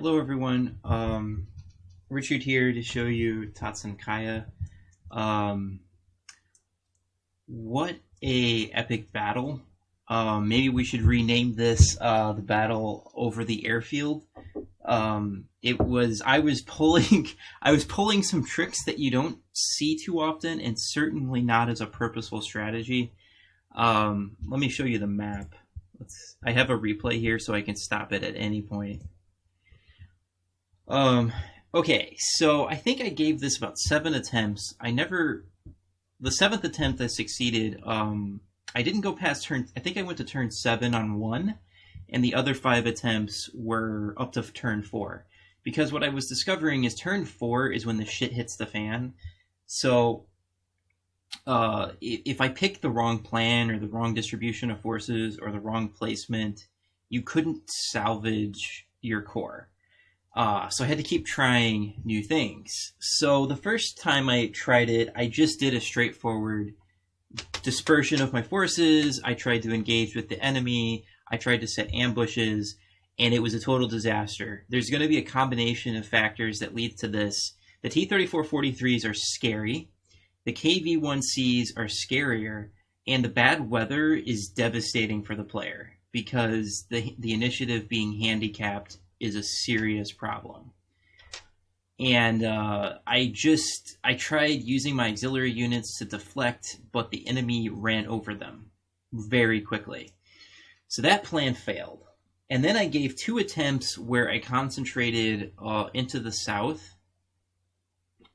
Hello everyone, Richard here to show you Tatsinkaya. Um, what a epic battle. Maybe we should rename this the battle over the airfield. I was pulling I was pulling some tricks that you don't see too often, and certainly not as a purposeful strategy. Let me show you the map. I have a replay here so I can stop it at any point. Um, okay, so I think I gave this about 7 attempts. The 7th attempt I succeeded. I didn't go past turn, I think I went to turn 7 on 1, and the other 5 attempts were up to turn 4. Because what I was discovering is turn 4 is when the shit hits the fan. So, if I picked the wrong plan or the wrong distribution of forces or the wrong placement, you couldn't salvage your core. So I had to keep trying new things. So the first time I tried it, I just did a straightforward dispersion of my forces. I tried to engage with the enemy. I tried to set ambushes, and it was a total disaster. There's going to be a combination of factors that lead to this. The T-3443s are scary. The KV-1Cs are scarier, and the bad weather is devastating for the player because the initiative being handicapped is a serious problem. And I tried using my auxiliary units to deflect, but the enemy ran over them very quickly. So that plan failed. And then I gave 2 attempts where I concentrated into the south.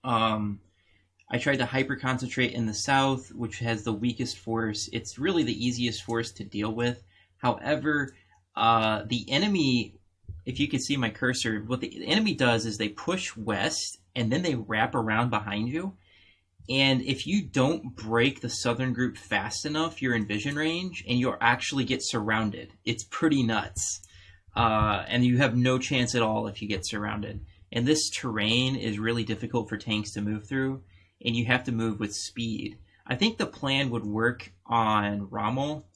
I tried to hyper-concentrate in the south, which has the weakest force. It's really the easiest force to deal with. However, the enemy, if you can see my cursor, what the enemy does is they push west and then they wrap around behind you. And if you don't break the southern group fast enough, you're in vision range and you'll actually get surrounded. It's pretty nuts. And you have no chance at all if you get surrounded. And this terrain is really difficult for tanks to move through, and you have to move with speed. I think the plan would work on Rommel,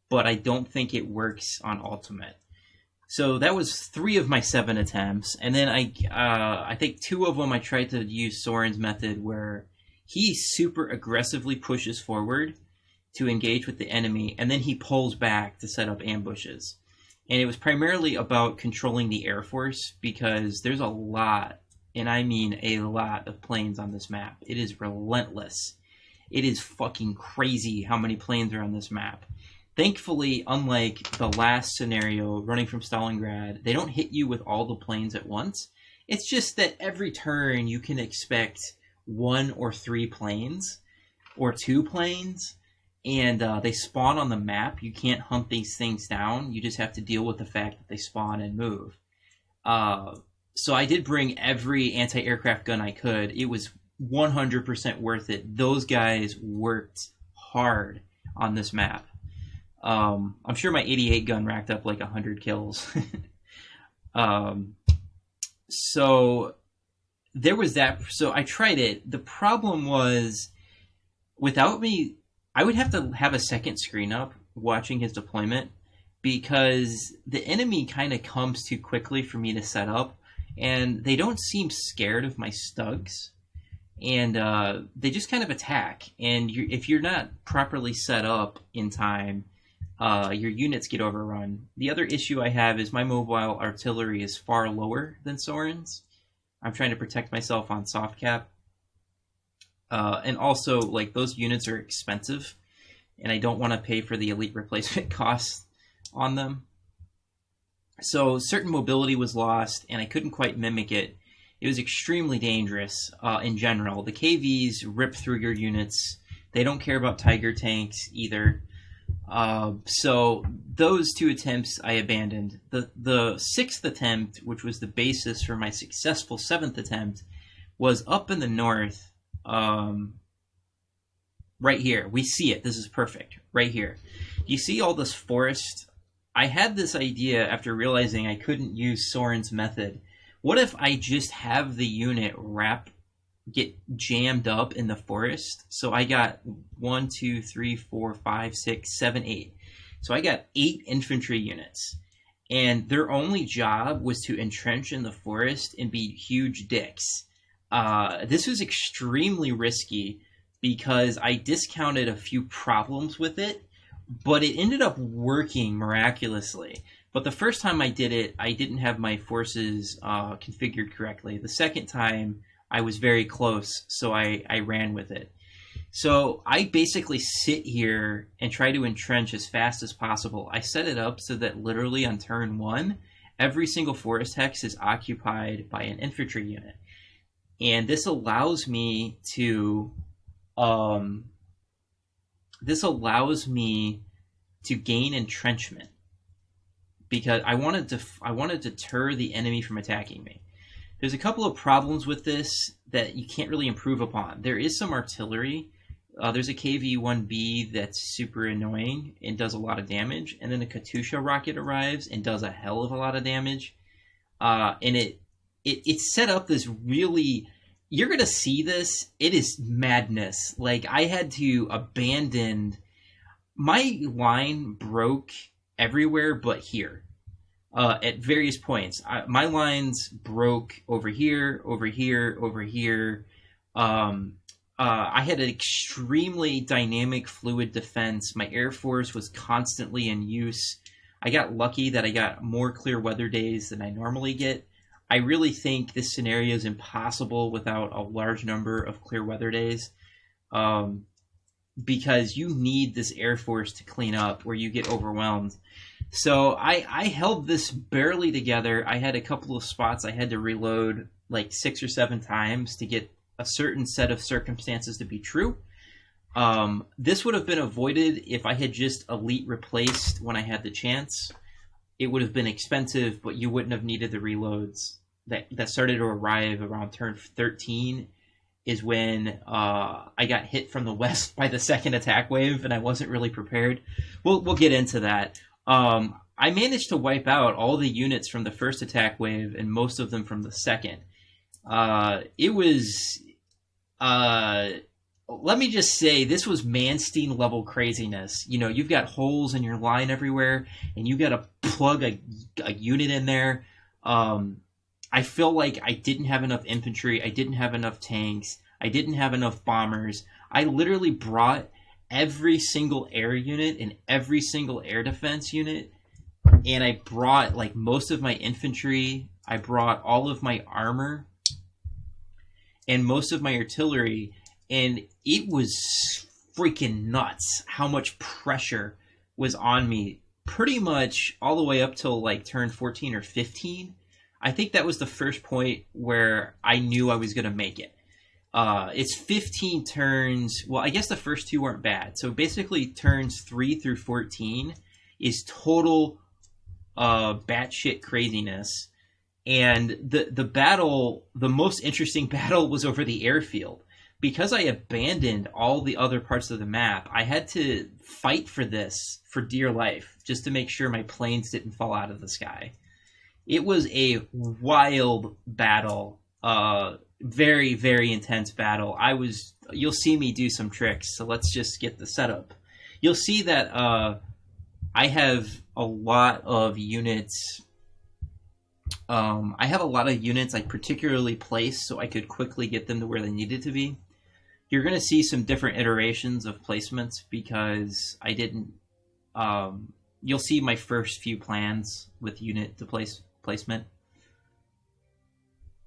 but I don't think it works on Ultimate. So that was 3 of my 7 attempts, and then I think 2 of them I tried to use Soren's method, where he super aggressively pushes forward to engage with the enemy, and then he pulls back to set up ambushes. And it was primarily about controlling the Air Force, because there's a lot, and I mean a lot, of planes on this map. It is relentless. It is fucking crazy how many planes are on this map. Thankfully, unlike the last scenario, running from Stalingrad, they don't hit you with all the planes at once. It's just that every turn you can expect 1 or 3 planes, or 2 planes, and they spawn on the map. You can't hunt these things down. You just have to deal with the fact that they spawn and move. So I did bring every anti-aircraft gun I could. It was 100% worth it. Those guys worked hard on this map. I'm sure my 88 gun racked up like 100 kills. So there was that. So I tried it. The problem was, without me, I would have to have a second screen up watching his deployment, because the enemy kind of comes too quickly for me to set up, and they don't seem scared of my stugs, and they just kind of attack. And if you're not properly set up in time, your units get overrun. The other issue I have is my mobile artillery is far lower than Soren's. I'm trying to protect myself on soft cap. And also, like, those units are expensive, and I don't want to pay for the elite replacement costs on them. So certain mobility was lost, and I couldn't quite mimic it. It was extremely dangerous in general. The KVs rip through your units. They don't care about Tiger tanks either. So those 2 attempts I abandoned. The 6th attempt, which was the basis for my successful 7th attempt, was up in the north. Right here. We see it. This is perfect. Right here. You see all this forest? I had this idea after realizing I couldn't use Soren's method. What if I just have the unit get jammed up in the forest? So I got 1, 2, 3, 4, 5, 6, 7, 8. So I got 8 infantry units. and their only job was to entrench in the forest and be huge dicks. This was extremely risky because I discounted a few problems with it, but it ended up working miraculously. But the first time I did it, I didn't have my forces configured correctly. The second time, I was very close, so I ran with it. So I basically sit here and try to entrench as fast as possible. I set it up so that literally on turn one, every single forest hex is occupied by an infantry unit. And this allows me to gain entrenchment because I want to deter the enemy from attacking me. There's a couple of problems with this that you can't really improve upon. There is some artillery. There's a KV-1B that's super annoying and does a lot of damage, and then a Katyusha rocket arrives and does a hell of a lot of damage. And it's set up this really... You're going to see this. It is madness. Like, I had to abandon... My line broke everywhere but here. At various points. My lines broke over here, over here, over here. I had an extremely dynamic fluid defense. My Air Force was constantly in use. I got lucky that I got more clear weather days than I normally get. I really think this scenario is impossible without a large number of clear weather days. Because you need this Air Force to clean up or you get overwhelmed. So I held this barely together. I had a couple of spots I had to reload like 6 or 7 times to get a certain set of circumstances to be true. This would have been avoided if I had just elite replaced when I had the chance. It would have been expensive, but you wouldn't have needed the reloads. That started to arrive around turn 13 is when I got hit from the west by the second attack wave, and I wasn't really prepared. We'll get into that. I managed to wipe out all the units from the first attack wave and most of them from the second. It was... let me just say, this was Manstein level craziness. You know, you've got holes in your line everywhere, and you got to plug a unit in there. I feel like I didn't have enough infantry. I didn't have enough tanks. I didn't have enough bombers. I literally brought every single air unit and every single air defense unit, and I brought like most of my infantry. I brought all of my armor and most of my artillery, and it was freaking nuts how much pressure was on me pretty much all the way up till like turn 14 or 15. I think that was the first point where I knew I was going to make it. It's 15 turns. Well, I guess the first 2 weren't bad. So basically turns 3 through 14 is total batshit craziness. And the battle, the most interesting battle was over the airfield. Because I abandoned all the other parts of the map, I had to fight for this for dear life, just to make sure my planes didn't fall out of the sky. It was a wild battle, very, very intense battle. You'll see me do some tricks, so let's just get the setup. You'll see that I have a lot of units. I particularly placed so I could quickly get them to where they needed to be. You're going to see some different iterations of placements because I didn't... you'll see my first few plans with unit to placement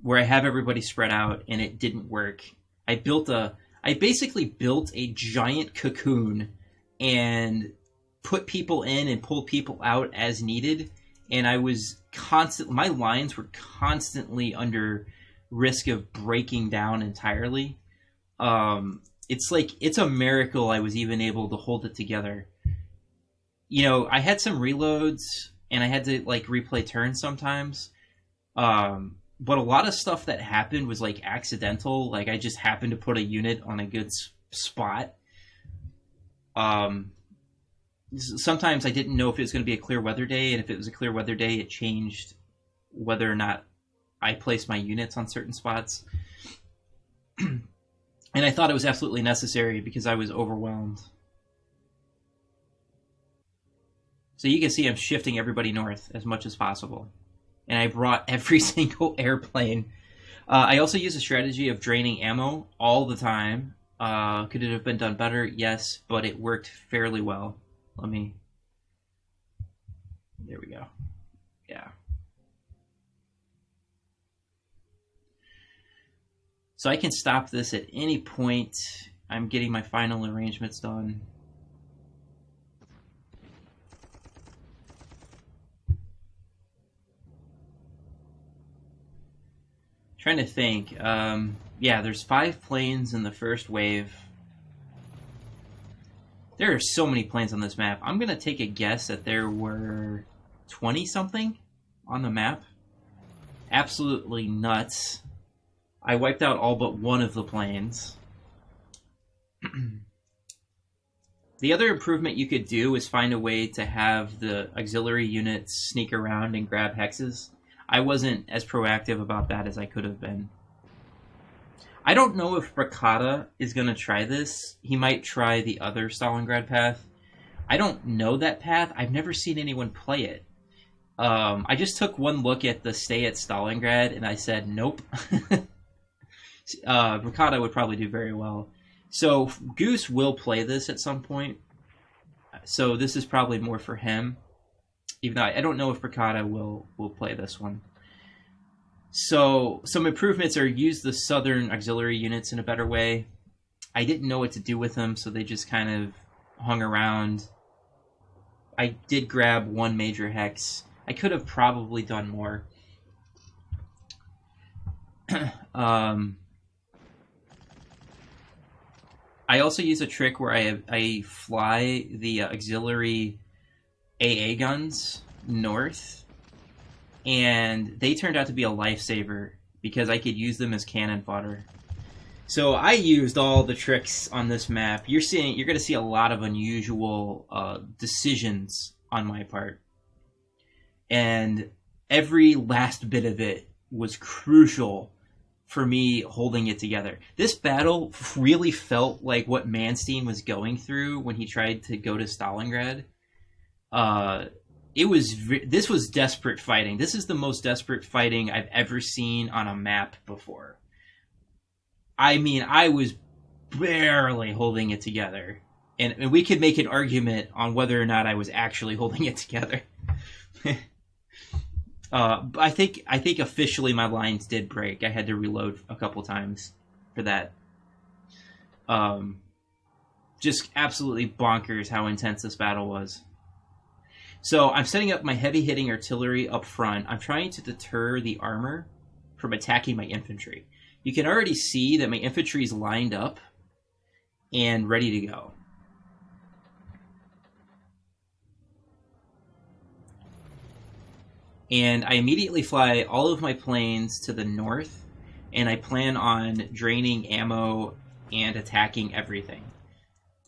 where I have everybody spread out and it didn't work. I basically built a giant cocoon and put people in and pulled people out as needed, and my lines were constantly under risk of breaking down entirely. It's a miracle I was even able to hold it together. You know, I had some reloads and I had to like replay turns sometimes. But a lot of stuff that happened was like accidental. Like I just happened to put a unit on a good spot. Sometimes I didn't know if it was going to be a clear weather day, and if it was a clear weather day, it changed whether or not I placed my units on certain spots. And I thought it was absolutely necessary because I was overwhelmed. So you can see I'm shifting everybody north as much as possible. And I brought every single airplane. I also use a strategy of draining ammo all the time. Could it have been done better? Yes, but it worked fairly well. Let me... There we go. Yeah. So I can stop this at any point. I'm getting my final arrangements done. Trying to think. Yeah, there's 5 planes in the first wave. There are so many planes on this map. I'm going to take a guess that there were 20-something on the map. Absolutely nuts. I wiped out all but one of the planes. The other improvement you could do is find a way to have the auxiliary units sneak around and grab hexes. I wasn't as proactive about that as I could have been. I don't know if Rakata is going to try this. He might try the other Stalingrad path. I don't know that path. I've never seen anyone play it. I just took one look at the stay at Stalingrad and I said, nope. Rakata would probably do very well. So Goose will play this at some point. So this is probably more for him. Even though I don't know if Rakata will play this one. So some improvements are use the southern auxiliary units in a better way. I didn't know what to do with them, so they just kind of hung around. I did grab one major hex. I could have probably done more. I also use a trick where I fly the auxiliary AA guns north, and they turned out to be a lifesaver because I could use them as cannon fodder. So I used all the tricks on this map. You're going to see a lot of unusual decisions on my part, and every last bit of it was crucial for me holding it together. This battle really felt like what Manstein was going through when he tried to go to Stalingrad. This was desperate fighting. This is the most desperate fighting I've ever seen on a map before. I mean, I was barely holding it together. And we could make an argument on whether or not I was actually holding it together. I think officially my lines did break. I had to reload a couple times for that. Just absolutely bonkers how intense this battle was. So I'm setting up my heavy-hitting artillery up front. I'm trying to deter the armor from attacking my infantry. You can already see that my infantry is lined up and ready to go. And I immediately fly all of my planes to the north, and I plan on draining ammo and attacking everything.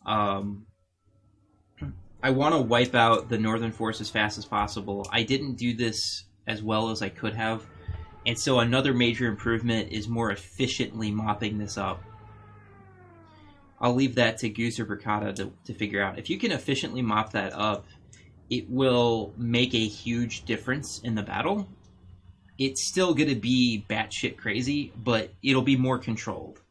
I want to wipe out the northern force as fast as possible. I didn't do this as well as I could have, and so another major improvement is more efficiently mopping this up. I'll leave that to Goose or Bricata to figure out. If you can efficiently mop that up, it will make a huge difference in the battle. It's still going to be batshit crazy, but it'll be more controlled.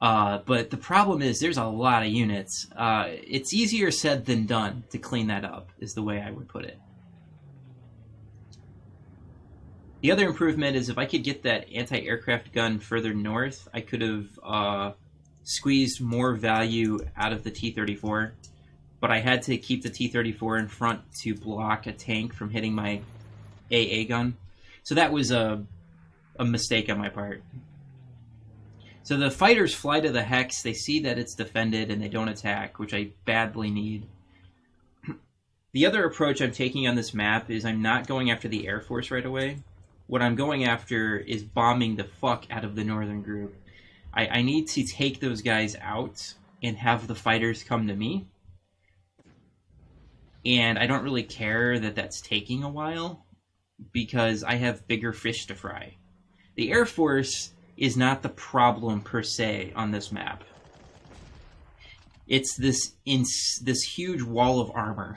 But the problem is there's a lot of units. It's easier said than done to clean that up, is the way I would put it. The other improvement is if I could get that anti-aircraft gun further north, I could have squeezed more value out of the T-34. But I had to keep the T-34 in front to block a tank from hitting my AA gun. So that was a mistake on my part. So the fighters fly to the hex, they see that it's defended, and they don't attack, which I badly need. The other approach I'm taking on this map is I'm not going after the Air Force right away. What I'm going after is bombing the fuck out of the northern group. I need to take those guys out and have the fighters come to me. And I don't really care that that's taking a while, because I have bigger fish to fry. The Air Force is not the problem per se on this map. It's this huge wall of armor.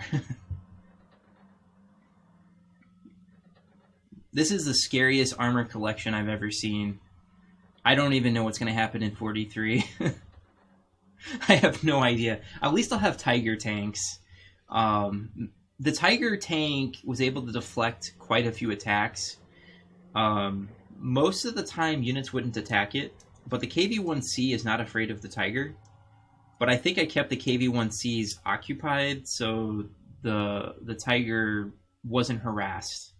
This is the scariest armor collection I've ever seen. I don't even know what's going to happen in 43. I have no idea. At least I'll have Tiger tanks. The Tiger tank was able to deflect quite a few attacks. Most of the time, units wouldn't attack it, but the KV-1C is not afraid of the Tiger. But I think I kept the KV-1Cs occupied, so the Tiger wasn't harassed.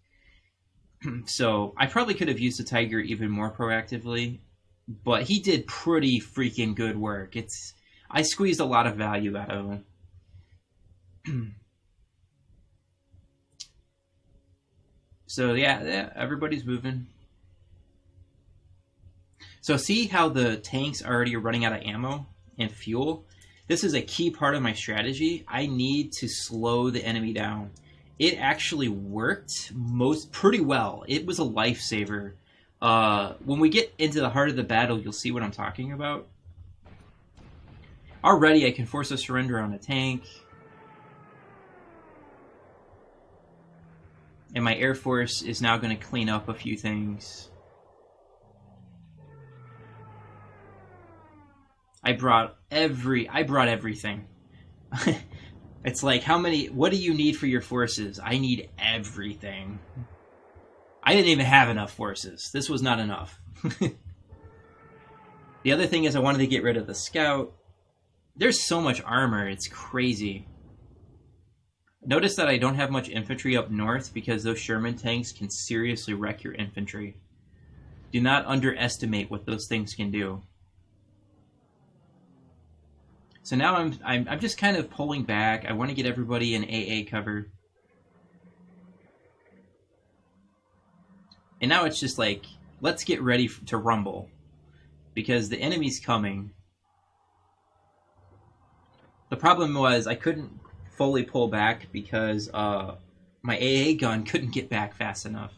So I probably could have used the Tiger even more proactively, but he did pretty freaking good work. I squeezed a lot of value out of him. So yeah, everybody's moving. So see how the tanks already are running out of ammo and fuel? This is a key part of my strategy. I need to slow the enemy down. It actually worked pretty well. It was a lifesaver. When we get into the heart of the battle, you'll see what I'm talking about. Already I can force a surrender on a tank. And my Air Force is now going to clean up a few things. I brought everything. It's like, what do you need for your forces? I need everything. I didn't even have enough forces. This was not enough. The other thing is I wanted to get rid of the scout. There's so much armor, it's crazy. Notice that I don't have much infantry up north because those Sherman tanks can seriously wreck your infantry. Do not underestimate what those things can do. So now I'm just kind of pulling back. I want to get everybody in AA cover. And now it's just like, let's get ready to rumble. Because the enemy's coming. The problem was I couldn't fully pull back because my AA gun couldn't get back fast enough.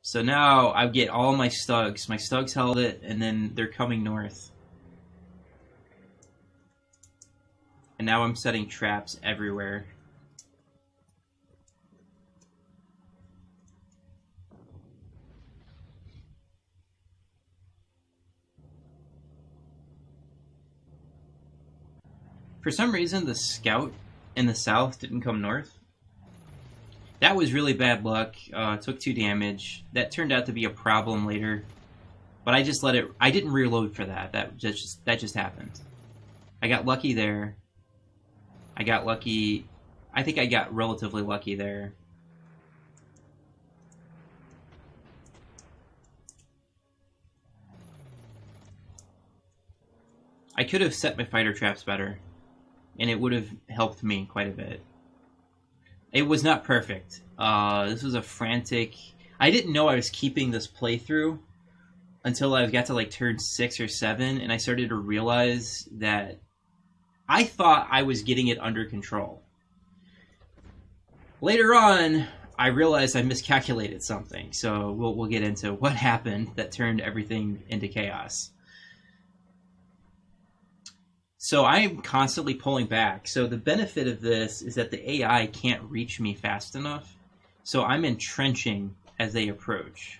So now I get all my Stugs. My Stugs held it, and then they're coming north. And now I'm setting traps everywhere. For some reason, the scout in the south didn't come north. That was really bad luck. Took 2 damage. That turned out to be a problem later. But I just let it... I didn't reload for that. That just happened. I got lucky there. I got lucky... I think I got relatively lucky there. I could have set my fighter traps better. And it would have helped me quite a bit. It was not perfect. This was a frantic... I didn't know I was keeping this playthrough until I got to like turn 6 or 7, and I started to realize that I thought I was getting it under control. Later on, I realized I miscalculated something, so we'll get into what happened that turned everything into chaos. So I'm constantly pulling back. So the benefit of this is that the AI can't reach me fast enough. So I'm entrenching as they approach.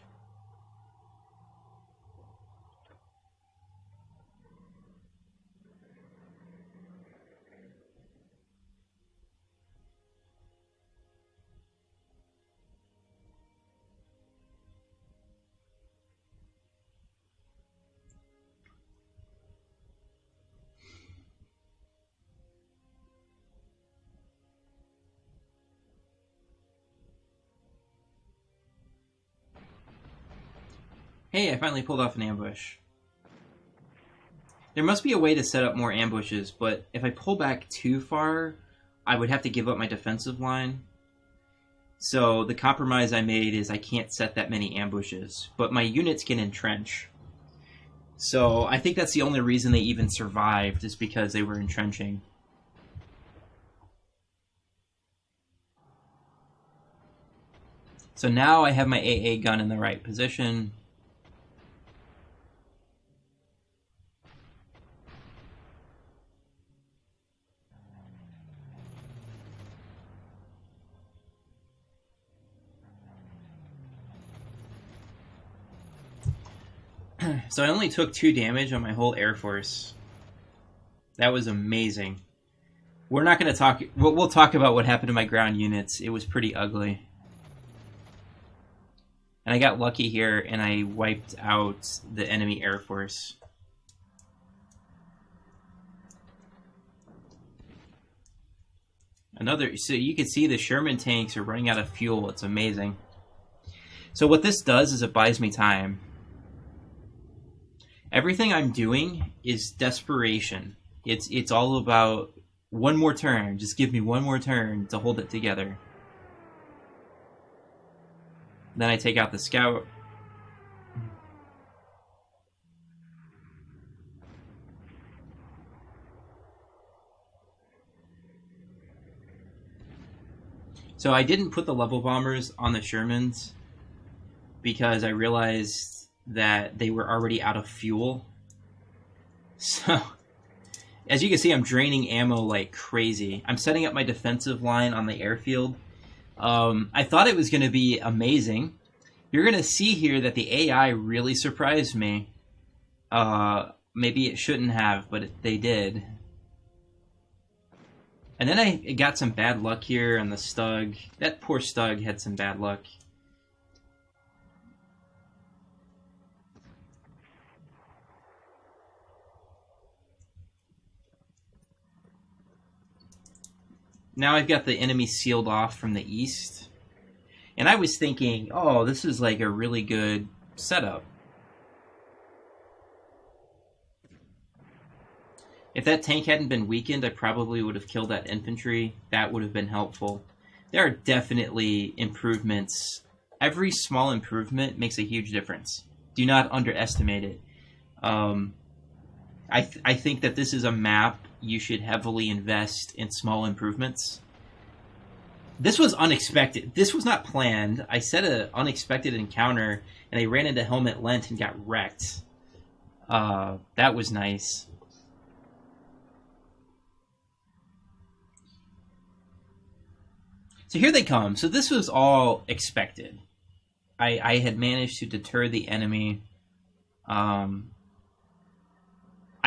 Hey, I finally pulled off an ambush. There must be a way to set up more ambushes, but if I pull back too far, I would have to give up my defensive line. So the compromise I made is I can't set that many ambushes, but my units can entrench. So I think that's the only reason they even survived, is because they were entrenching. So now I have my AA gun in the right position. So I only took 2 damage on my whole Air Force. That was amazing. We're not going to talk... We'll talk about what happened to my ground units. It was pretty ugly. And I got lucky here, and I wiped out the enemy Air Force. So you can see the Sherman tanks are running out of fuel. It's amazing. So what this does is it buys me time. Everything I'm doing is desperation. It's all about one more turn. Just give me one more turn to hold it together. Then I take out the scout. So I didn't put the level bombers on the Shermans because I realized that they were already out of fuel. So, as you can see, I'm draining ammo like crazy. I'm setting up my defensive line on the airfield. I thought it was going to be amazing. You're going to see here that the AI really surprised me. Maybe it shouldn't have, but they did. And then I got some bad luck here on the Stug. That poor Stug had some bad luck. Now I've got the enemy sealed off from the east. And I was thinking, oh, this is like a really good setup. If that tank hadn't been weakened, I probably would have killed that infantry. That would have been helpful. There are definitely improvements. Every small improvement makes a huge difference. Do not underestimate it. I think that this is a map you should heavily invest in small improvements. This was unexpected. This was not planned. I set an unexpected encounter, and I ran into Helmet Lent and got wrecked. That was nice. So here they come. So this was all expected. I had managed to deter the enemy. I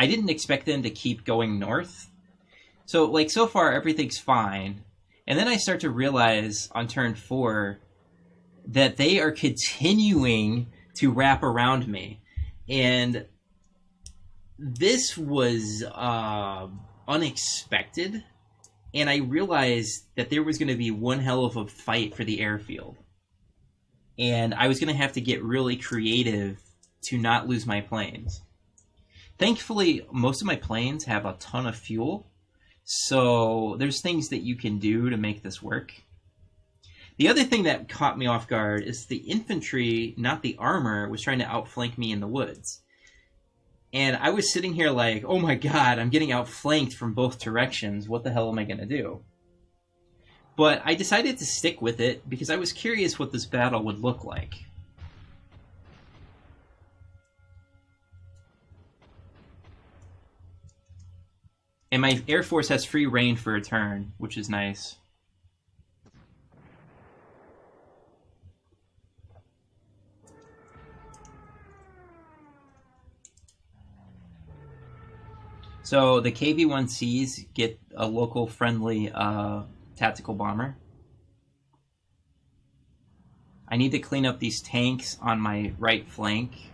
didn't expect them to keep going north. So, like, so far, everything's fine. And then I start to realize on turn 4 that they are continuing to wrap around me. And this was unexpected. And I realized that there was going to be one hell of a fight for the airfield. And I was going to have to get really creative to not lose my planes. Thankfully, most of my planes have a ton of fuel. So there's things that you can do to make this work. The other thing that caught me off guard is the infantry, not the armor, was trying to outflank me in the woods. And I was sitting here like, oh my god, I'm getting outflanked from both directions. What the hell am I going to do? But I decided to stick with it because I was curious what this battle would look like. And my Air Force has free reign for a turn, which is nice. So the KV-1Cs get a local friendly tactical bomber. I need to clean up these tanks on my right flank.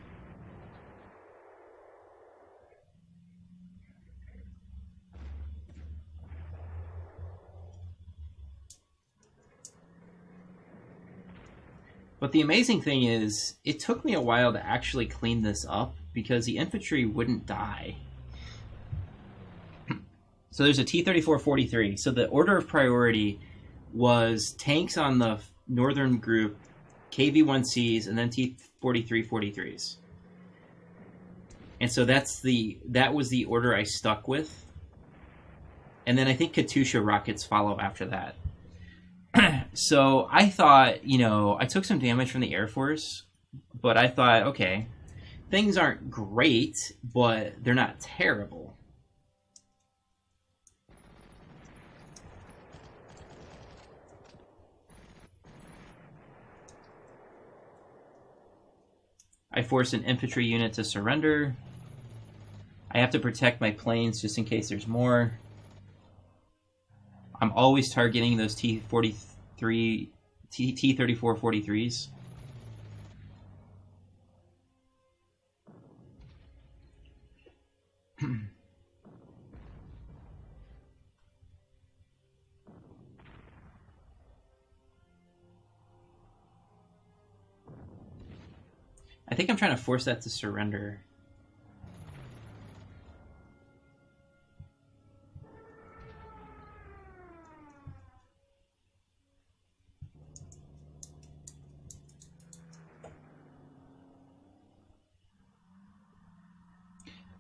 But the amazing thing is, it took me a while to actually clean this up because the infantry wouldn't die. So there's a T-34-43. So the order of priority was tanks on the northern group, KV-1Cs, and then T-43-43s. And so that was the order I stuck with. And then I think Katyusha rockets follow after that. So I thought, I took some damage from the Air Force, but I thought, okay, things aren't great, but they're not terrible. I force an infantry unit to surrender. I have to protect my planes just in case there's more. I'm always targeting those T-34 43s. I think I'm trying to force that to surrender.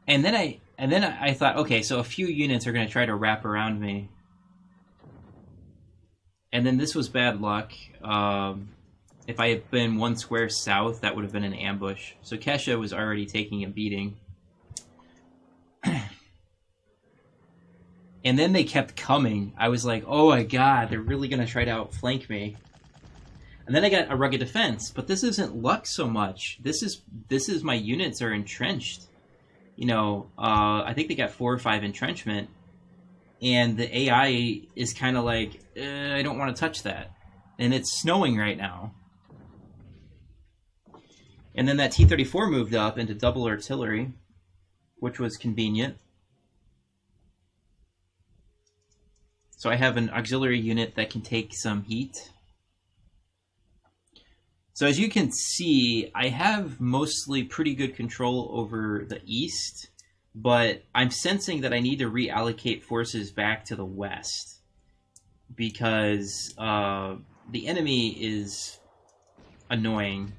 And then I thought, okay, so a few units are going to try to wrap around me. And then this was bad luck. If I had been one square south, that would have been an ambush. So Kesha was already taking a beating. And then they kept coming. I was like, oh my god, they're really going to try to outflank me. And then I got a rugged defense, but this isn't luck so much. This is my units are entrenched. You know, I think they got 4 or 5 entrenchment, and the AI is kind of like, I don't want to touch that. And it's snowing right now. And then that T-34 moved up into double artillery, which was convenient. So I have an auxiliary unit that can take some heat. So as you can see, I have mostly pretty good control over the east, but I'm sensing that I need to reallocate forces back to the west because the enemy is annoying.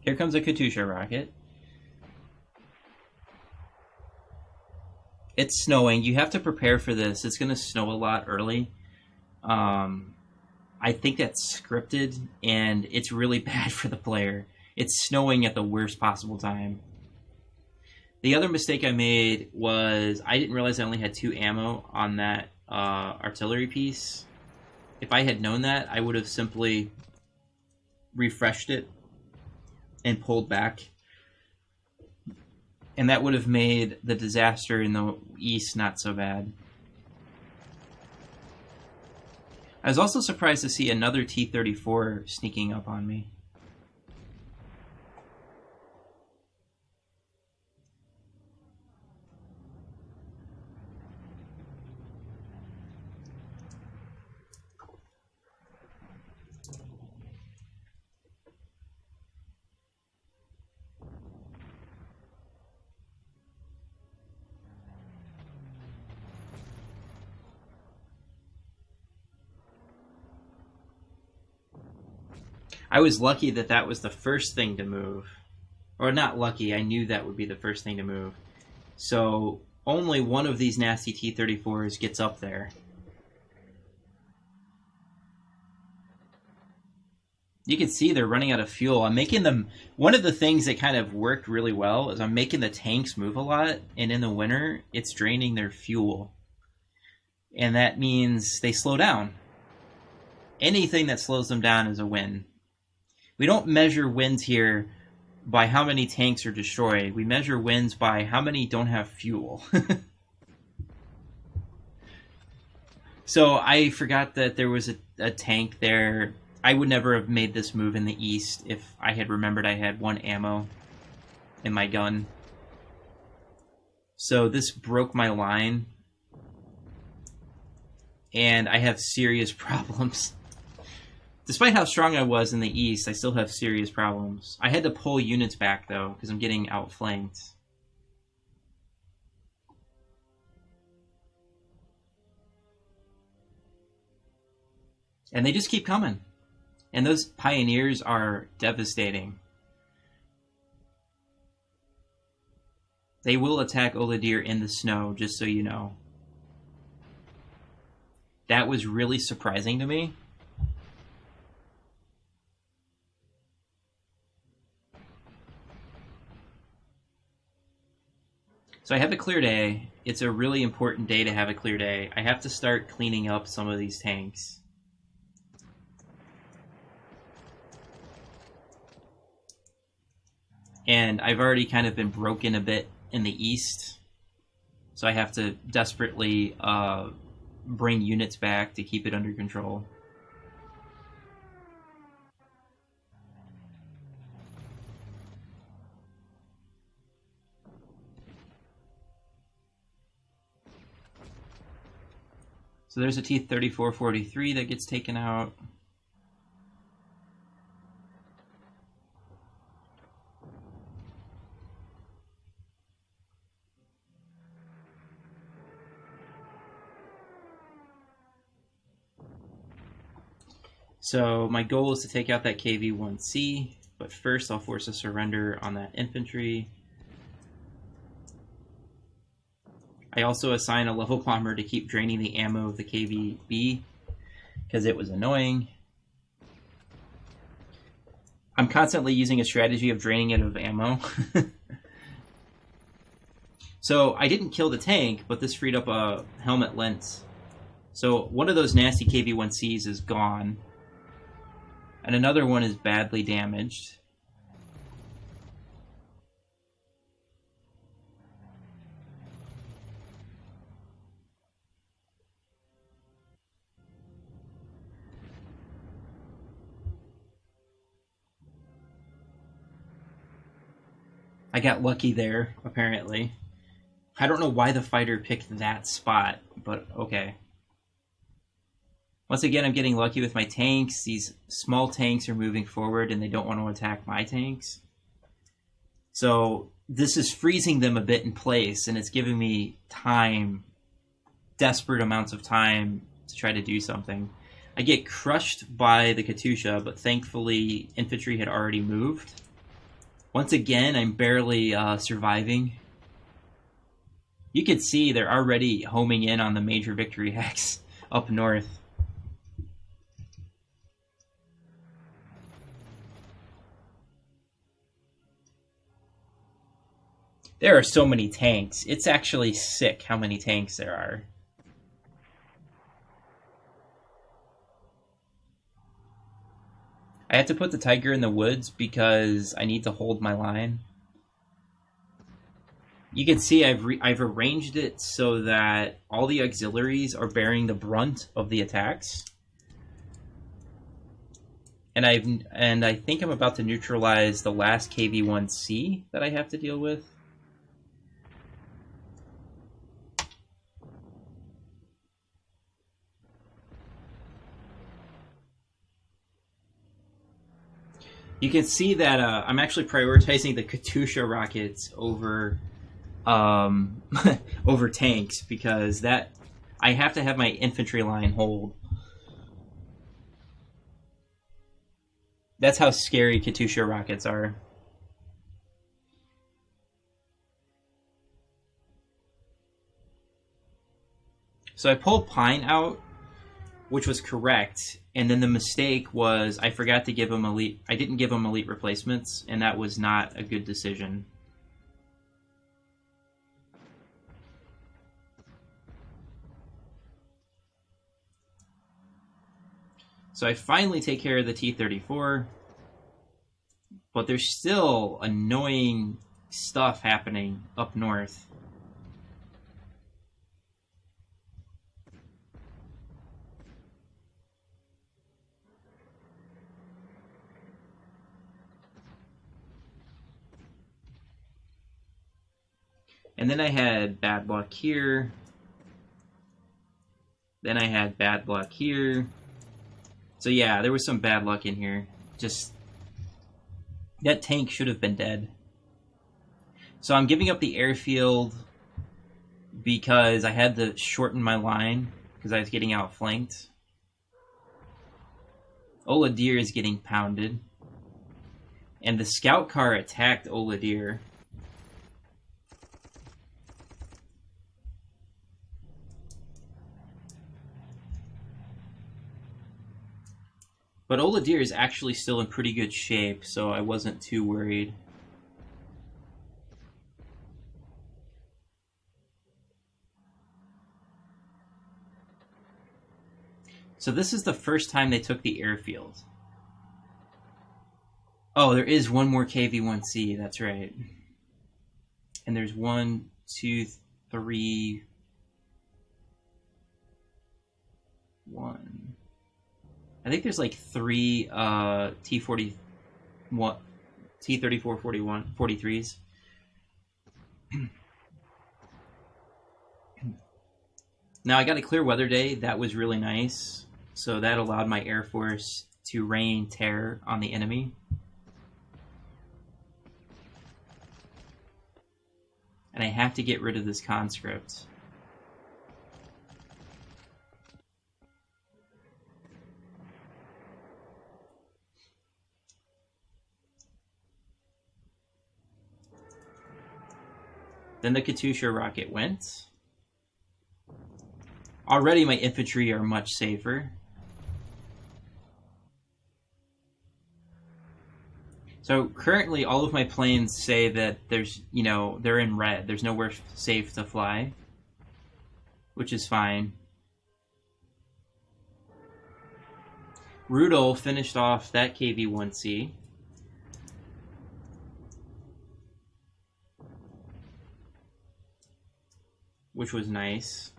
Here comes a Katyusha rocket. It's snowing. You have to prepare for this. It's going to snow a lot early. I think that's scripted, and it's really bad for the player. It's snowing at the worst possible time. The other mistake I made was I didn't realize I only had 2 ammo on that artillery piece. If I had known that, I would have simply refreshed it and pulled back. And that would have made the disaster in the east not so bad. I was also surprised to see another T-34 sneaking up on me. I was lucky that that was the first thing to move. Or not lucky, I knew that would be the first thing to move. So only one of these nasty T-34s gets up there. You can see they're running out of fuel. I'm making them... One of the things that kind of worked really well is I'm making the tanks move a lot, and in the winter, it's draining their fuel. And that means they slow down. Anything that slows them down is a win. We don't measure wins here by how many tanks are destroyed. We measure wins by how many don't have fuel. So I forgot that there was a tank there. I would never have made this move in the east if I had remembered I had 1 ammo in my gun. So this broke my line. And I have serious problems. Despite how strong I was in the east, I still have serious problems. I had to pull units back, though, because I'm getting outflanked. And they just keep coming. And those pioneers are devastating. They will attack Oladir in the snow, just so you know. That was really surprising to me. So I have a clear day. It's a really important day to have a clear day. I have to start cleaning up some of these tanks. And I've already kind of been broken a bit in the east. So I have to desperately bring units back to keep it under control. So there's a T-3443 that gets taken out. So my goal is to take out that KV-1C, but first I'll force a surrender on that infantry. I also assign a level bomber to keep draining the ammo of the KV-B because it was annoying. I'm constantly using a strategy of draining it of ammo. So I didn't kill the tank, but this freed up a helmet lens. So one of those nasty KV-1Cs is gone. And another one is badly damaged. I got lucky there, apparently. I don't know why the fighter picked that spot, but okay. Once again, I'm getting lucky with my tanks. These small tanks are moving forward and they don't want to attack my tanks. So this is freezing them a bit in place, and it's giving me time, desperate amounts of time to try to do something. I get crushed by the Katyusha, but thankfully infantry had already moved. Once again, I'm barely surviving. You can see they're already homing in on the major victory hex up north. There are so many tanks. It's actually sick how many tanks there are. I had to put the Tiger in the woods because I need to hold my line. You can see I've arranged it so that all the auxiliaries are bearing the brunt of the attacks. And I think I'm about to neutralize the last KV-1C that I have to deal with. You can see that I'm actually prioritizing the Katyusha rockets over over tanks because that I have to have my infantry line hold. That's how scary Katyusha rockets are. So I pulled Pine out, which was correct, and then the mistake was I forgot to give him elite. I didn't give him elite replacements, and that was not a good decision. So I finally take care of the T-34, but there's still annoying stuff happening up north. And then I had bad luck here. Then I had bad luck here. So yeah, there was some bad luck in here. Just that tank should have been dead. So I'm giving up the airfield because I had to shorten my line because I was getting outflanked. Oladir is getting pounded. And the scout car attacked Oladir. But Oladir is actually still in pretty good shape, so I wasn't too worried. So this is the first time they took the airfield. Oh, there is one more KV-1C, that's right. And there's 1, 2, 3... 1. I think there's like 3 T-40... What? T-34 43s. Now, I got a clear weather day. That was really nice. So that allowed my Air Force to rain terror on the enemy. And I have to get rid of this conscript. Then the Katyusha rocket went. Already my infantry are much safer. So currently all of my planes say that there's, you know, they're in red. There's nowhere safe to fly, which is fine. Rudolph finished off that KV-1C. Which was nice.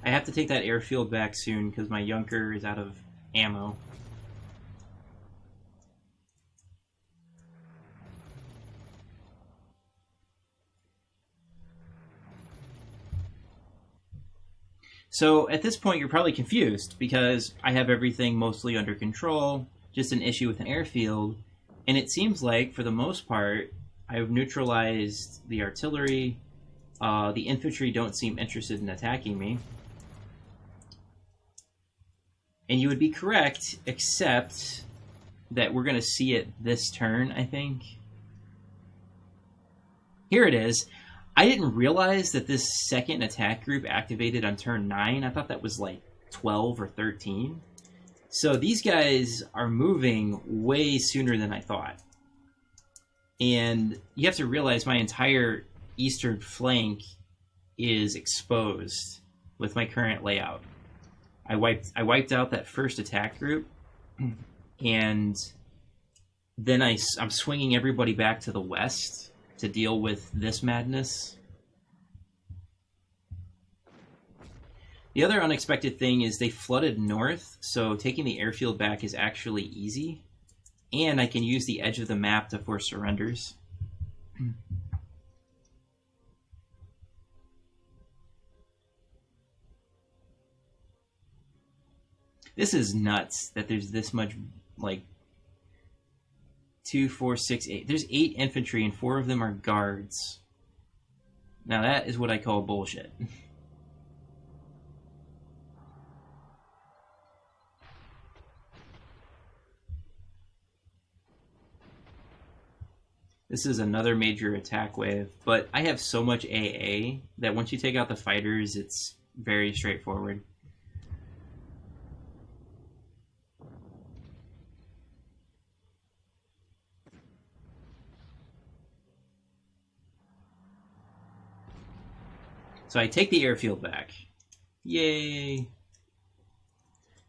I have to take that airfield back soon because my Junker is out of ammo. So at this point you're probably confused because I have everything mostly under control, just an issue with an airfield, and it seems like for the most part I've neutralized the artillery. The infantry don't seem interested in attacking me. And you would be correct, except that we're going to see it this turn, I think. Here it is. I didn't realize that this second attack group activated on turn 9. I thought that was like 12 or 13. So these guys are moving way sooner than I thought. And you have to realize my entire eastern flank is exposed with my current layout. I wiped out that first attack group, and then I'm swinging everybody back to the west to deal with this madness. The other unexpected thing is they flooded north, so taking the airfield back is actually easy, and I can use the edge of the map to force surrenders. This is nuts that there's this much, like, 2, 4, 6, 8. There's 8 infantry and 4 of them are guards. Now that is what I call bullshit. This is another major attack wave, but I have so much AA that once you take out the fighters, it's very straightforward. So I take the airfield back. Yay!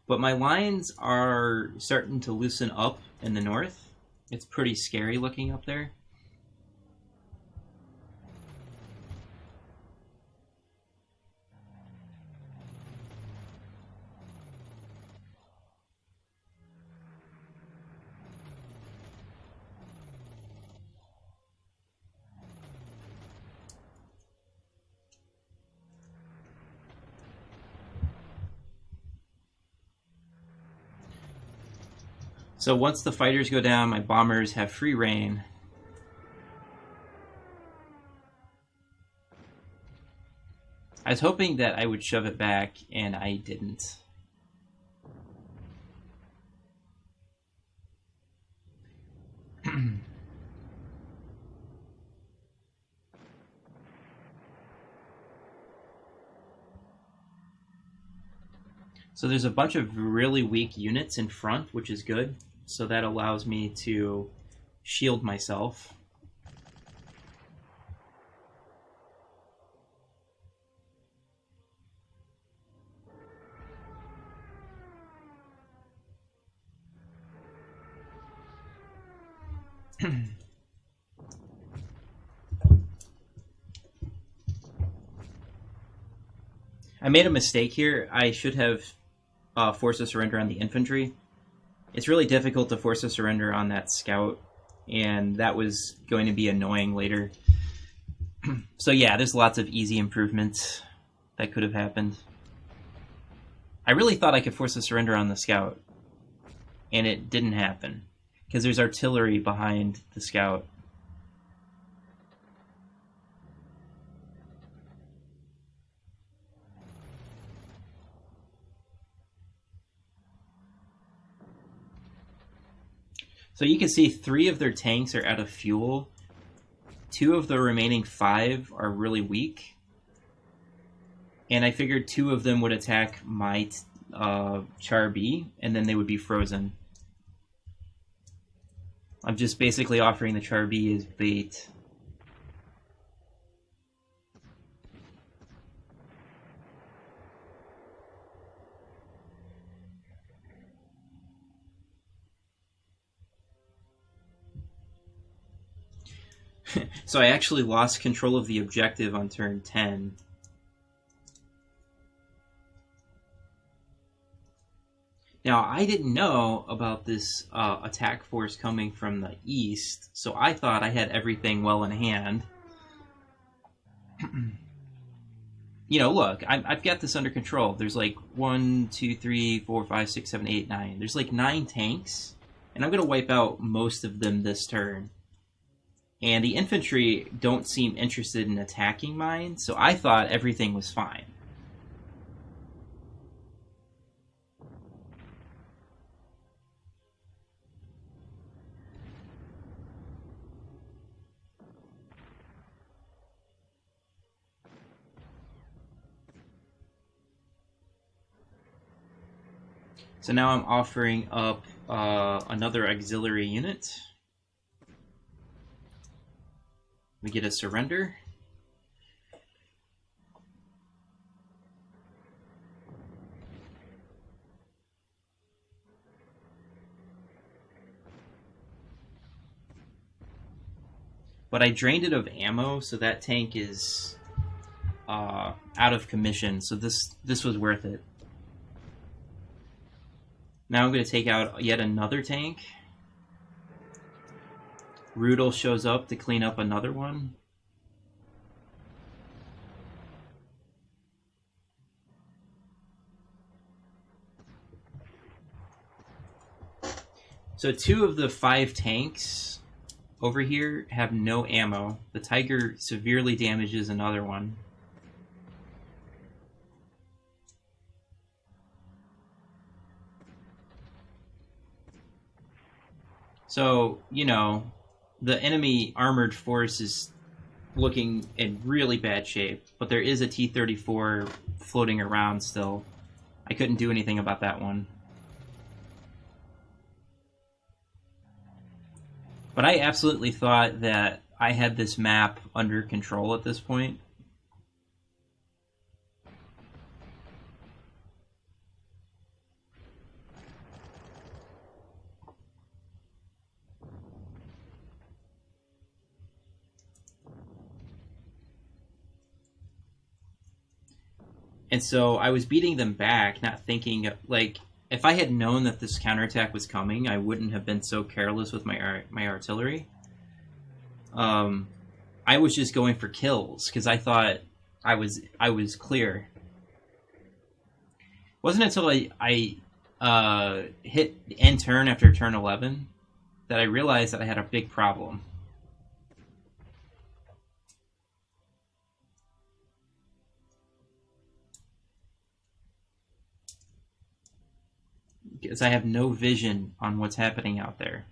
But my lines are starting to loosen up in the north. It's pretty scary looking up there. So once the fighters go down, my bombers have free reign. I was hoping that I would shove it back, and I didn't. So there's a bunch of really weak units in front, which is good. So that allows me to shield myself. I made a mistake here. I should have forced a surrender on the infantry. It's really difficult to force a surrender on that scout, and that was going to be annoying later. So yeah, there's lots of easy improvements that could have happened. I really thought I could force a surrender on the scout, and it didn't happen, because there's artillery behind the scout. So you can see 3 of their tanks are out of fuel. 2 of the remaining 5 are really weak. And I figured 2 of them would attack my Char B, and then they would be frozen. I'm just basically offering the Char B as bait. So I actually lost control of the objective on turn 10. Now, I didn't know about this attack force coming from the east, so I thought I had everything well in hand. You know, look, I've got this under control. There's like 1, 2, 3, 4, 5, 6, 7, 8, 9. There's like 9 tanks, and I'm going to wipe out most of them this turn. And the infantry don't seem interested in attacking mine, so I thought everything was fine. So now I'm offering up another auxiliary unit. We get a surrender. But I drained it of ammo, so that tank is out of commission. So this was worth it. Now I'm going to take out yet another tank. Rudel shows up to clean up another one. So 2 of the 5 tanks over here have no ammo. The Tiger severely damages another one. So, you know, the enemy armored force is looking in really bad shape, but there is a T-34 floating around still. I couldn't do anything about that one. But I absolutely thought that I had this map under control at this point. And so I was beating them back, not thinking, like, if I had known that this counterattack was coming, I wouldn't have been so careless with my artillery. I was just going for kills because I thought I was clear. It wasn't until I hit end turn after turn 11 that I realized that I had a big problem. Because I have no vision on what's happening out there.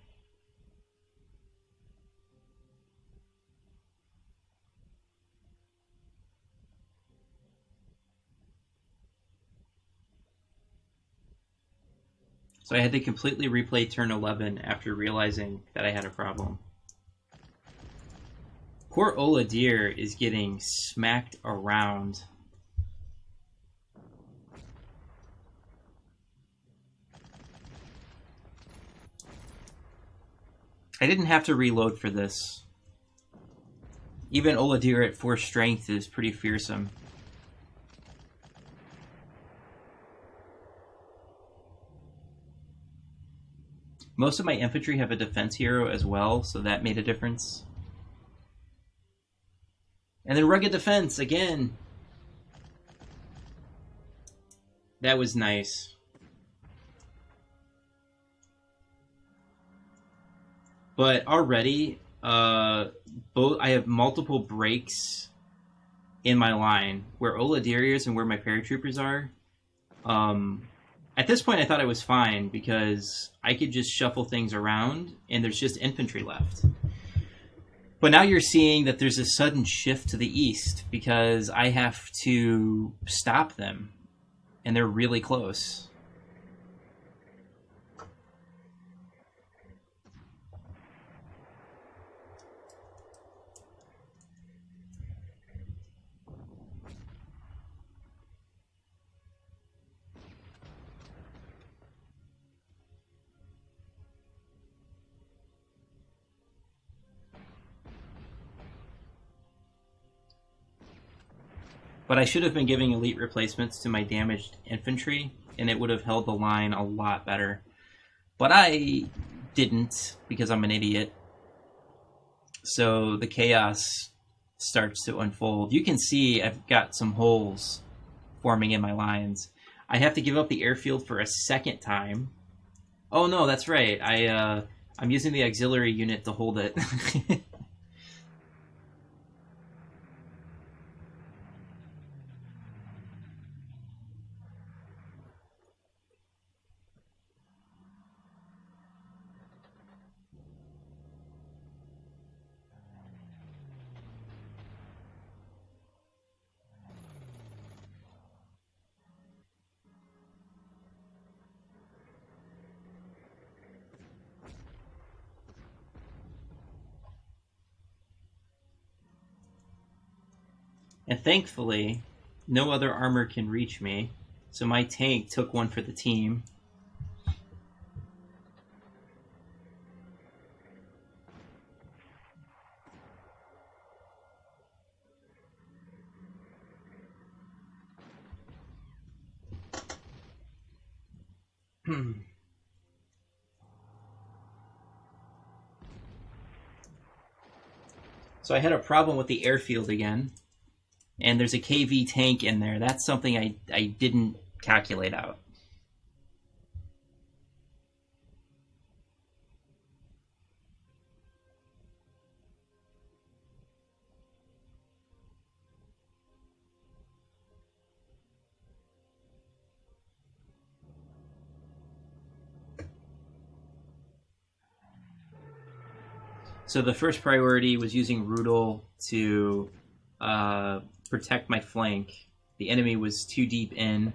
So I had to completely replay turn 11 after realizing that I had a problem. Poor Oladir is getting smacked around. I didn't have to reload for this. Even Oladir at 4 strength is pretty fearsome. Most of my infantry have a defense hero as well, so that made a difference. And then rugged defense again. That was nice. But already, I have multiple breaks in my line where Oladir is and where my paratroopers are. At this point, I thought I was fine because I could just shuffle things around and there's just infantry left. But now you're seeing that there's a sudden shift to the east because I have to stop them, and they're really close. But I should have been giving elite replacements to my damaged infantry, and it would have held the line a lot better. But I didn't, because I'm an idiot. So the chaos starts to unfold. You can see I've got some holes forming in my lines. I have to give up the airfield for a second time. Oh no, that's right. I'm using the auxiliary unit to hold it. And thankfully, no other armor can reach me, so my tank took one for the team. So I had a problem with the airfield again, and there's a KV tank in there. That's something I didn't calculate out. So the first priority was using Rudel to protect my flank. The enemy was too deep in.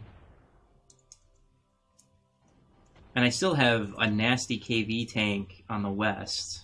And I still have a nasty KV tank on the west.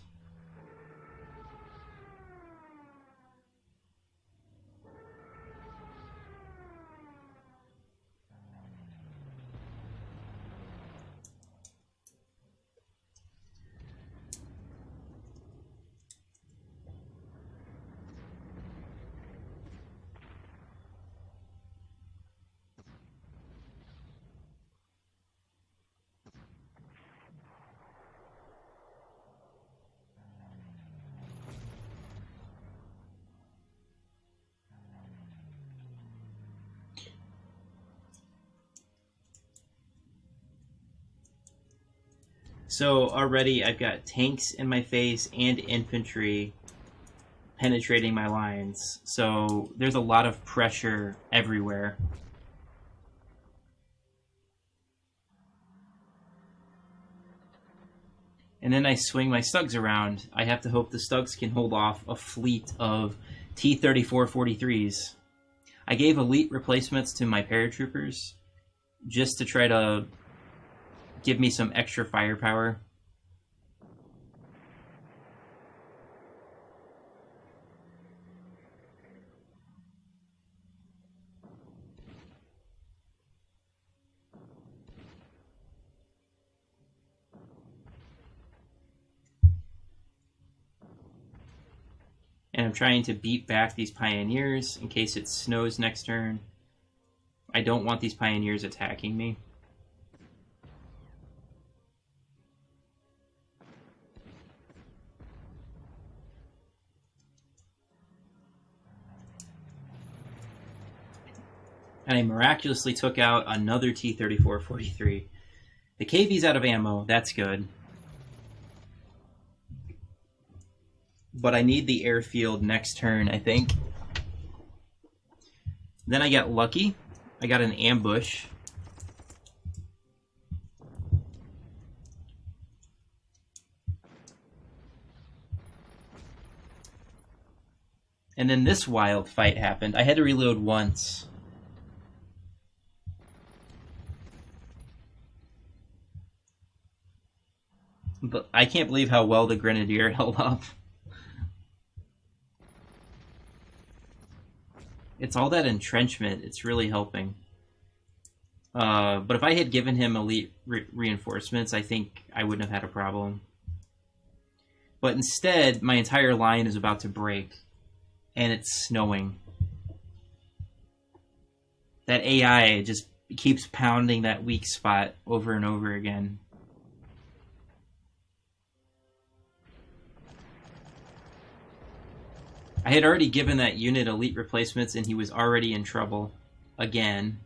So already I've got tanks in my face and infantry penetrating my lines. So there's a lot of pressure everywhere. And then I swing my Stugs around. I have to hope the Stugs can hold off a fleet of T-34-43s. I gave elite replacements to my paratroopers just to try to give me some extra firepower. And I'm trying to beat back these pioneers in case it snows next turn. I don't want these pioneers attacking me. And I miraculously took out another T-34-43. The KV's out of ammo, that's good. But I need the airfield next turn, I think. Then I got lucky. I got an ambush. And then this wild fight happened. I had to reload once. But I can't believe how well the Grenadier held up. It's all that entrenchment. It's really helping. But if I had given him elite reinforcements, I think I wouldn't have had a problem. But instead, my entire line is about to break. And it's snowing. That AI just keeps pounding that weak spot over and over again. I had already given that unit elite replacements and he was already in trouble. Again.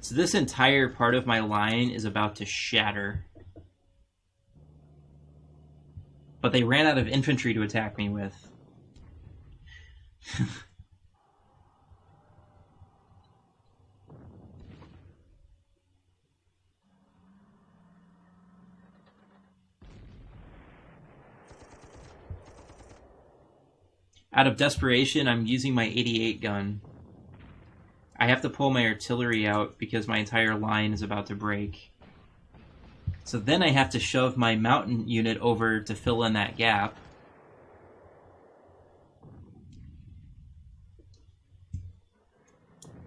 So this entire part of my line is about to shatter. But they ran out of infantry to attack me with. Out of desperation, I'm using my 88 gun. I have to pull my artillery out because my entire line is about to break. So then I have to shove my mountain unit over to fill in that gap.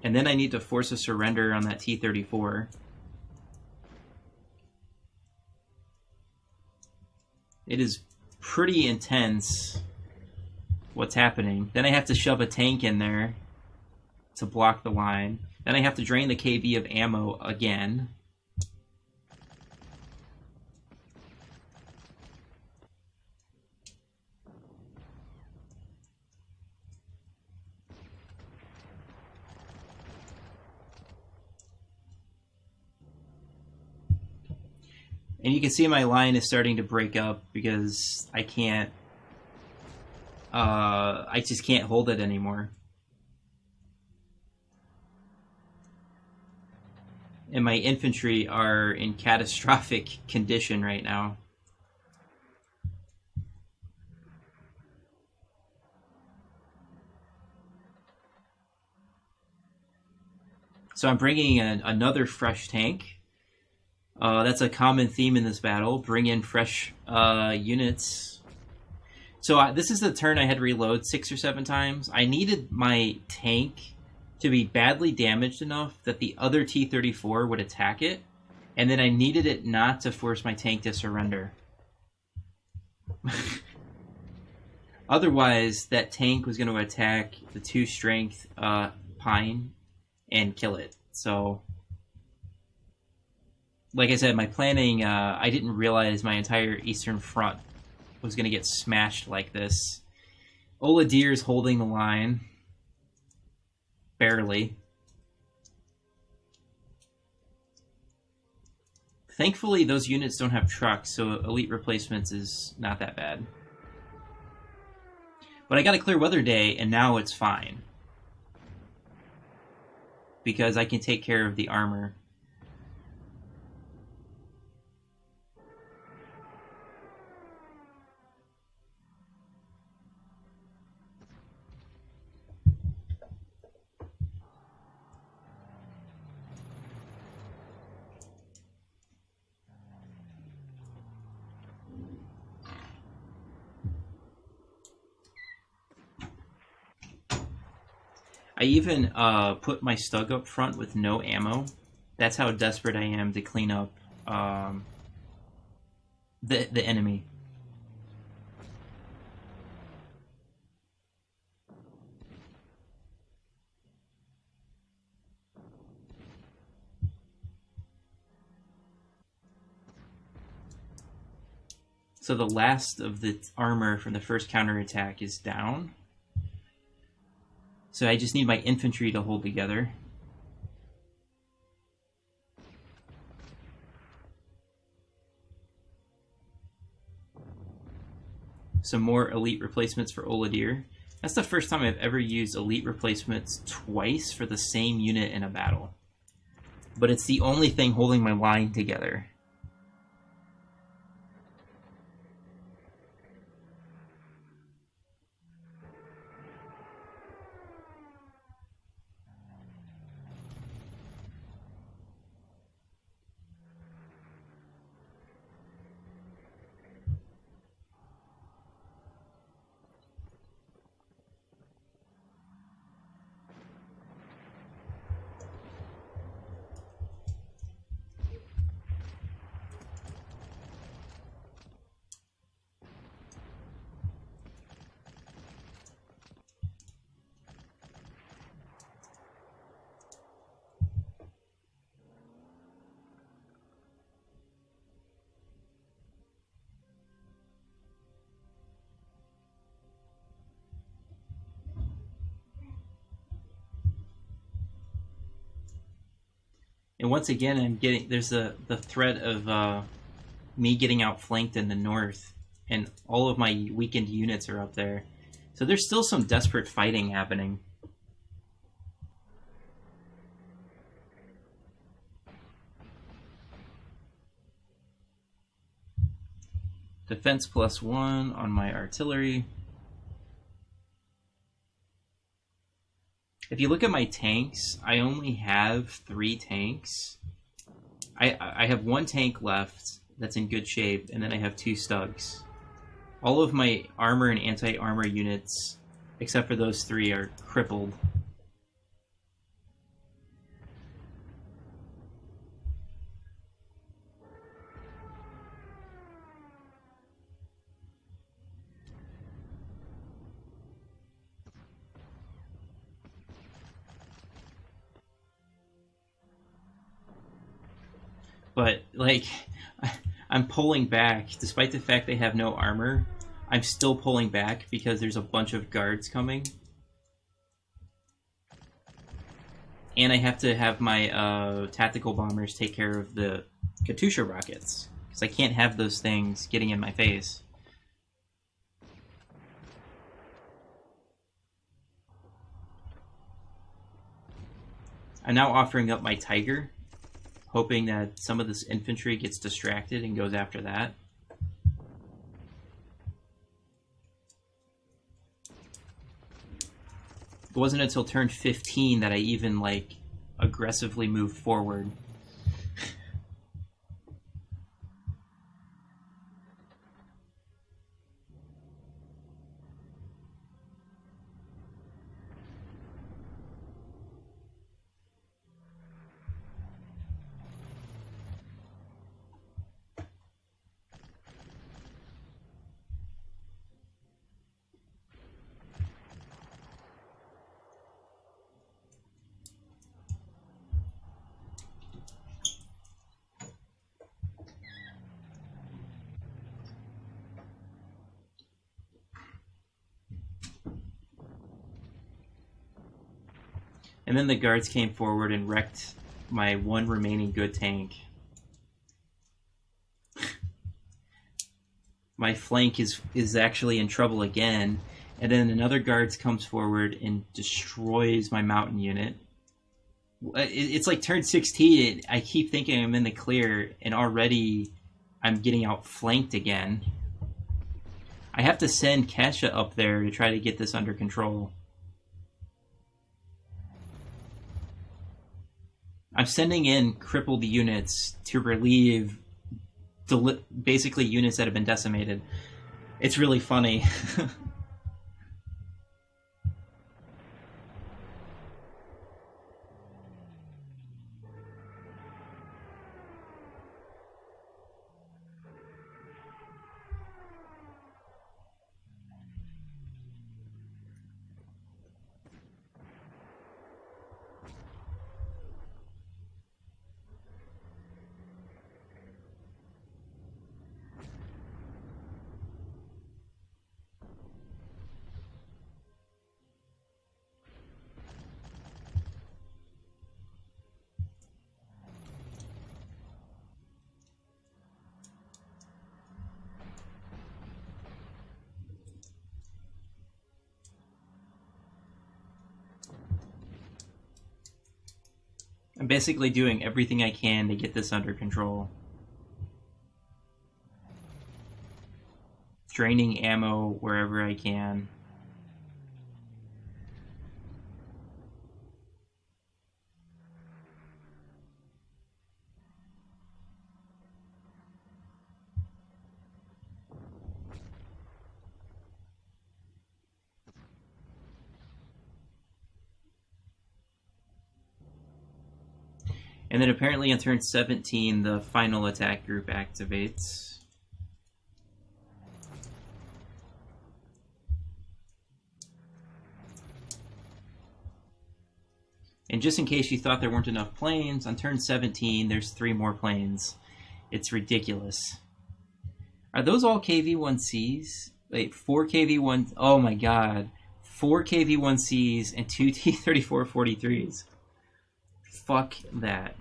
And then I need to force a surrender on that T-34. It is pretty intense what's happening. Then I have to shove a tank in there to block the line. Then I have to drain the KB of ammo again. And you can see my line is starting to break up because I can't... I just can't hold it anymore. And my infantry are in catastrophic condition right now. So I'm bringing another fresh tank. That's a common theme in this battle. Bring in fresh units. So this is the turn I had to reload 6 or 7 times. I needed my tank to be badly damaged enough that the other T-34 would attack it. And then I needed it not to force my tank to surrender. Otherwise, that tank was going to attack the 2-strength Pine and kill it. So, like I said, my planning, I didn't realize my entire eastern front was going to get smashed like this. Oladir's holding the line. Barely. Thankfully, those units don't have trucks, so elite replacements is not that bad. But I got a clear weather day, and now it's fine. Because I can take care of the armor. I even put my Stug up front with no ammo. That's how desperate I am to clean up the enemy. So the last of the armor from the first counterattack is down. So I just need my infantry to hold together. Some more elite replacements for Oladir. That's the first time I've ever used elite replacements twice for the same unit in a battle. But it's the only thing holding my line together. And once again, there's the threat of me getting outflanked in the north, and all of my weakened units are up there. So there's still some desperate fighting happening. Defense +1 on my artillery. If you look at my tanks, I only have 3 tanks. I have 1 tank left that's in good shape, and then I have 2 Stugs. All of my armor and anti-armor units, except for those 3, are crippled. But, like, I'm pulling back. Despite the fact they have no armor, I'm still pulling back because there's a bunch of guards coming. And I have to have my tactical bombers take care of the Katyusha rockets, because I can't have those things getting in my face. I'm now offering up my Tiger, hoping that some of this infantry gets distracted and goes after that. It wasn't until turn 15 that I even, like, aggressively moved forward. And then the guards came forward and wrecked my 1 remaining good tank. My flank is actually in trouble again, and then another guards comes forward and destroys my mountain unit. It's like turn 16. I keep thinking I'm in the clear, and already I'm getting outflanked again. I have to send Kesha up there to try to get this under control. I'm sending in crippled units to relieve basically units that have been decimated. It's really funny. basically doing everything I can to get this under control. Draining ammo wherever I can. And then apparently on turn 17, the final attack group activates. And just in case you thought there weren't enough planes, on turn 17, there's 3 more planes. It's ridiculous. Are those all KV-1Cs? Wait, 4 KV-1... Oh my god. 4 KV-1Cs and 2 T-34-43s. Fuck that,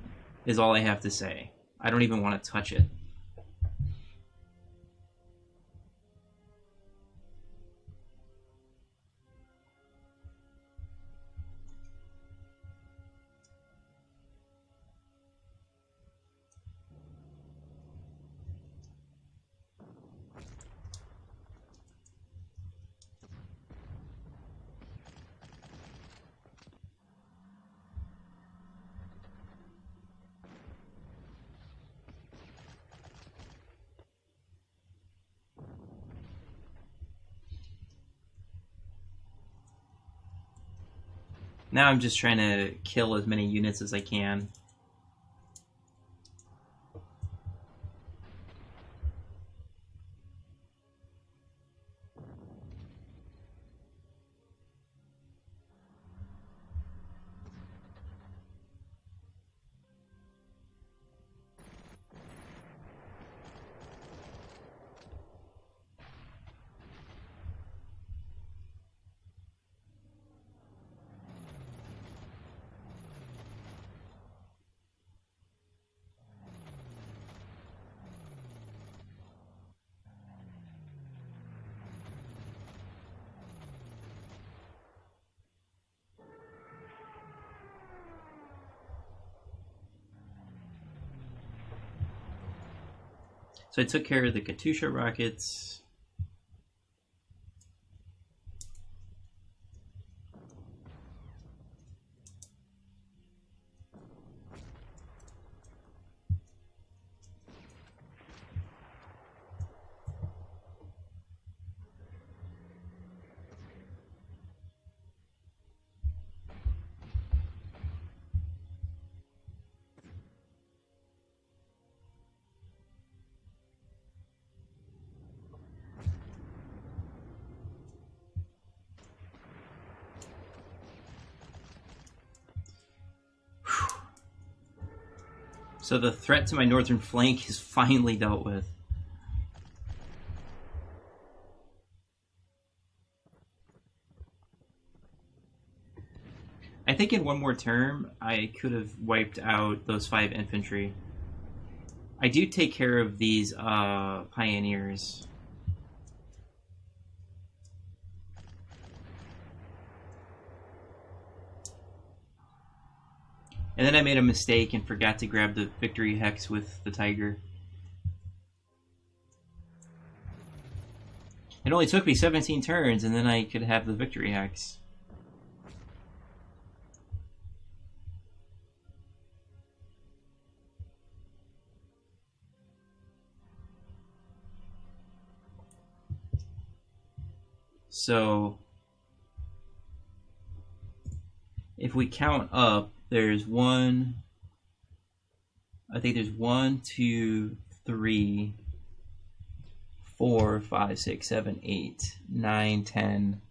is all I have to say. I don't even want to touch it. Now I'm just trying to kill as many units as I can. So I took care of the Katyusha rockets. So the threat to my northern flank is finally dealt with. I think in one more term, I could have wiped out those 5 infantry. I do take care of these pioneers. And then I made a mistake and forgot to grab the victory hex with the Tiger. It only took me 17 turns, and then I could have the victory hex. So, if we count up, there's I think there's 1, 2, 3, 4, 5, 6, 7, 8, 9, 10.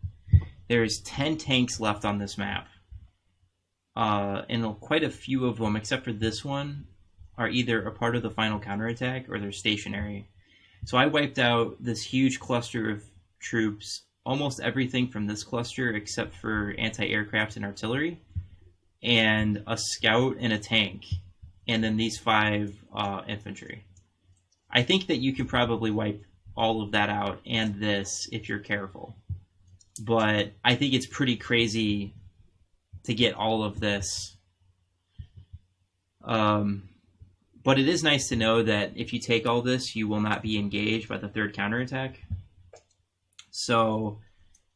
There's 10 tanks left on this map. And quite a few of them, except for this one, are either a part of the final counterattack or they're stationary. So I wiped out this huge cluster of troops, almost everything from this cluster except for anti-aircraft and artillery, and a scout and a tank, and then these 5 infantry. I think that you can probably wipe all of that out and this if you're careful. But I think it's pretty crazy to get all of this. But it is nice to know that if you take all this, you will not be engaged by the third counterattack. So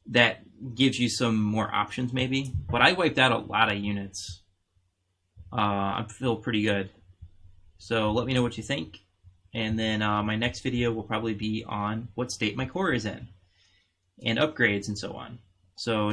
that gives you some more options maybe. But I wiped out a lot of units. I feel pretty good. So let me know what you think. And then my next video will probably be on what state my core is in, and upgrades and so on. So